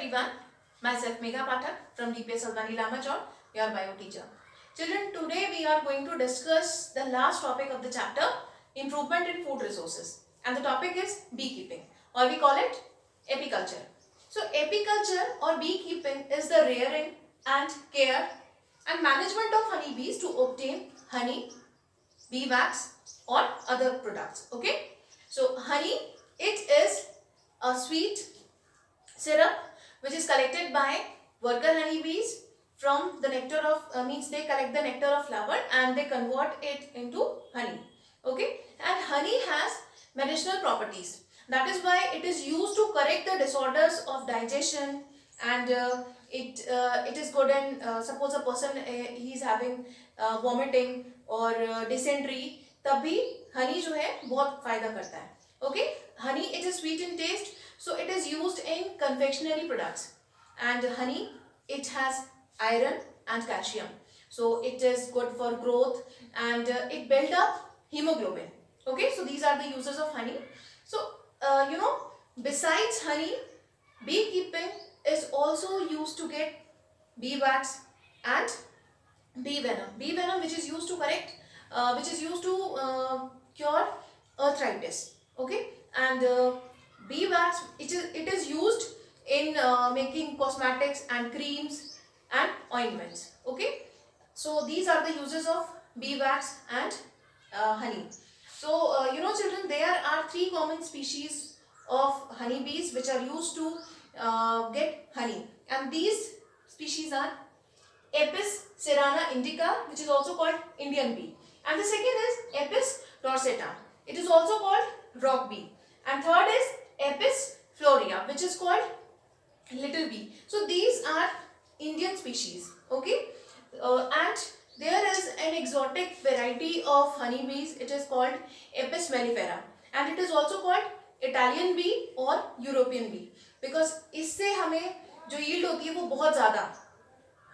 everyone, myself Megha Pathak from DPS Alvani Lamachor, your bio teacher. Children, today we are going to discuss the last topic of the chapter, improvement in food resources, and the topic is beekeeping, or we call it apiculture. So apiculture or beekeeping is the rearing and care and management of honeybees to obtain honey, bee wax or other products. Okay, so honey, it is a sweet syrup which is collected by worker honeybees from the nectar of means they collect the nectar of flower and they convert it into honey. Okay, and honey has medicinal properties. That is why it is used to correct the disorders of digestion, and it is good in suppose a person he is having vomiting or dysentery, तब भी honey जो है बहुत फायदा करता है. Okay, honey, it is sweet in taste, so it is used in confectionery products, and honey, it has iron and calcium, so it is good for growth, and it builds up hemoglobin. Okay, so these are the uses of honey. So besides honey, beekeeping is also used to get bee wax and bee venom. Bee venom, which is used to cure arthritis. Okay, and bee wax, it is used in making cosmetics and creams and ointments. Okay, so these are the uses of bee wax and honey. So children, there are three common species of honeybees which are used to get honey, and these species are Apis cerana indica, which is also called Indian bee, and the second is Apis dorsata. It is also called rock bee, and third is Apis florea, which is called little bee. So these are Indian species. Okay, and there is an exotic variety of honeybees. It is called Apis mellifera, and it is also called Italian bee or European bee, because इससे हमें जो yield होती है वो बहुत ज़्यादा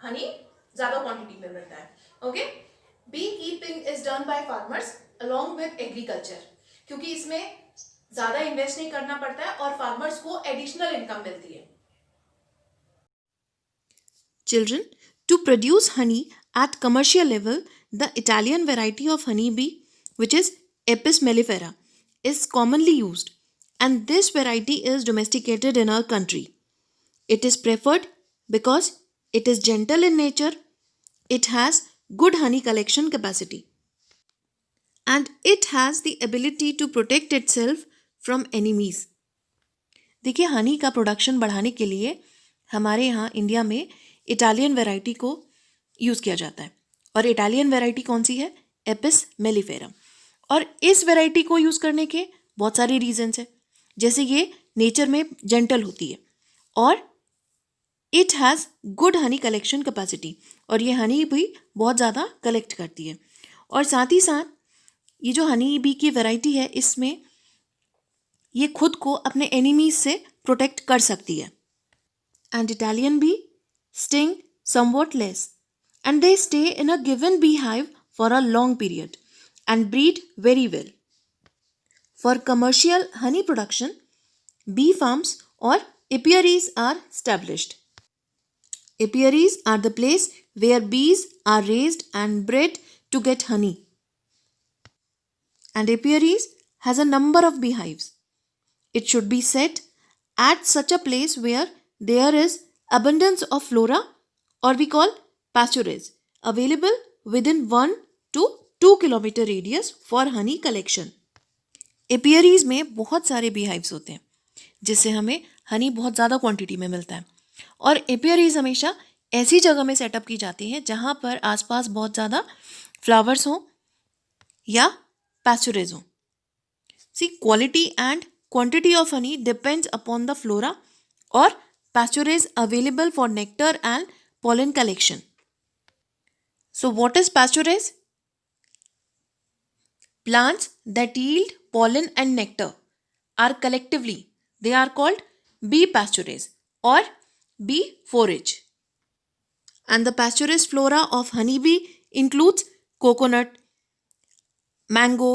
honey ज़्यादा quantity में मिलता है. Okay, beekeeping is done by farmers along with agriculture, क्योंकि इसमें ज़्यादा इन्वेस्ट नहीं करना पड़ता है और फार्मर्स को एडिशनल इनकम मिलती है. Children, to produce honey at commercial level, the Italian variety of honeybee, which is Apis mellifera, is commonly used, and this variety is domesticated in our country. It is preferred because it is gentle in nature, it has good honey collection capacity, and it has the ability to protect itself from enemies. देखिए, हनी का production बढ़ाने के लिए हमारे यहाँ India में Italian variety को use किया जाता है, और इटालियन वैरायटी कौन सी है? Apis mellifera. और इस वैरायटी को यूज़ करने के बहुत सारे रीजंस हैं, जैसे ये नेचर में जेंटल होती है और it has good Honey collection capacity, और ये हनी भी बहुत ज़्यादा कलेक्ट करती है. और साथ ही साथ ये जो हनी बी की वैरायटी है, इसमें ये खुद को अपने एनिमीज से प्रोटेक्ट कर सकती है. And Italian B sting somewhat less, and they stay in a given beehive for a long period and breed very well. For commercial honey production, bee farms or apiaries are established. Apiaries are the place where bees are raised and bred to get honey. And apiaries has a number of beehives. It should be set at such a place where there is abundance of flora, or we call pasturage, available within 1 to 2 kilometer radius for honey collection. एपियरीज में बहुत सारे बीहाइव्स होते हैं जिससे हमें हनी बहुत ज़्यादा quantity में मिलता है, और एपियरीज हमेशा ऐसी जगह में सेटअप की जाती हैं जहाँ पर आसपास बहुत ज़्यादा फ्लावर्स हों या पैस्चरेज हों. See, quality and quantity of honey depends upon the flora और pasturage available for nectar and pollen collection. So what is pasturage? Plants that yield pollen and nectar are collectively, they are called bee pasturage or bee forage. And the pasturage flora of honeybee includes coconut, mango,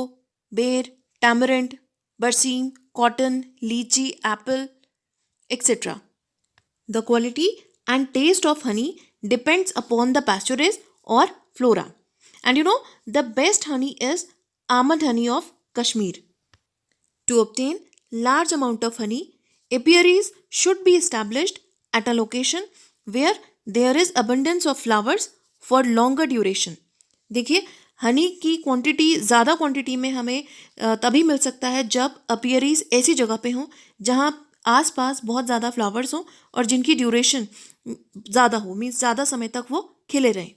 bear, tamarind, barsim, cotton, lychee, apple, etc. The quality and taste of honey depends upon the pasturage or flora. And the best honey is almond honey of Kashmir. To obtain large amount of honey, apiaries should be established at a location where there is abundance of flowers for longer duration. देखिए, हनी की quantity ज़्यादा quantity में हमें तभी मिल सकता है जब अपियरीज ऐसी जगह पे हों जहाँ आसपास बहुत ज़्यादा फ्लावर्स हों और जिनकी ड्यूरेशन ज़्यादा हो, मीन्स ज़्यादा समय तक वो खिले रहें.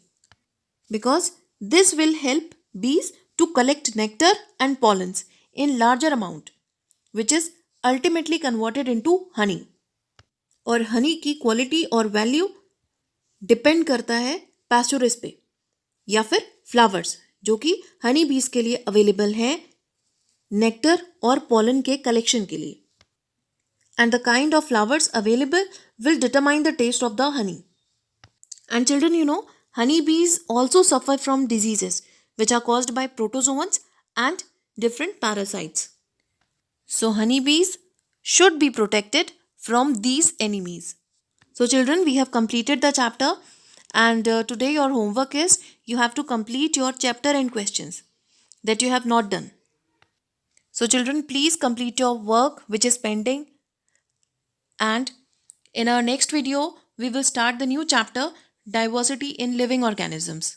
Because this will help bees to collect nectar and pollens in larger amount, which is ultimately converted into honey. और हनी की क्वालिटी और वैल्यू डिपेंड करता है पैस्चुरिस पे या फिर फ्लावर्स जो कि हनी बीज के लिए अवेलेबल हैं नेक्टर और पॉलन के कलेक्शन के लिए. And the kind of flowers available will determine the taste of the honey. And children, honey bees also suffer from diseases which are caused by protozoans and different parasites. So honey bees should be protected from these enemies. So children, we have completed the chapter, and today your homework is you have to complete your chapter and questions that you have not done. So children, please complete your work which is pending, and in our next video we will start the new chapter, diversity in living organisms.